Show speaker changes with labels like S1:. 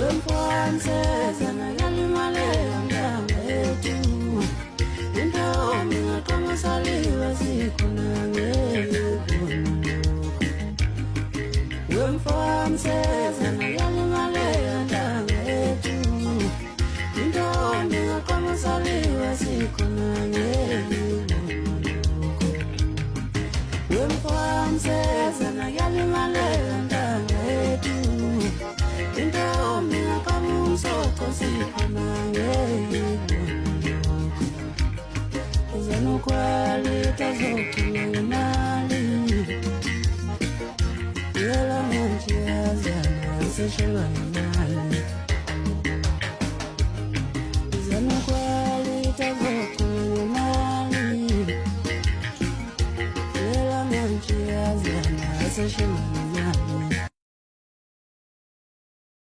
S1: wemfonseza nakalimale angambetu intombi ngaqamasaliwe sikhonangeyibonuluko wemfonseza nakalimale angambetu intombi ngaqamasaliwe sikhonangeyibonuluko wemfonseza nakalimale angambetu intombi ngaqamusoko sikhonangeyibonuluko Zanokwalita zokulemali Yela manchi azana seshalanali Zanokwalita zokulemali Yela manchi azana seshalanali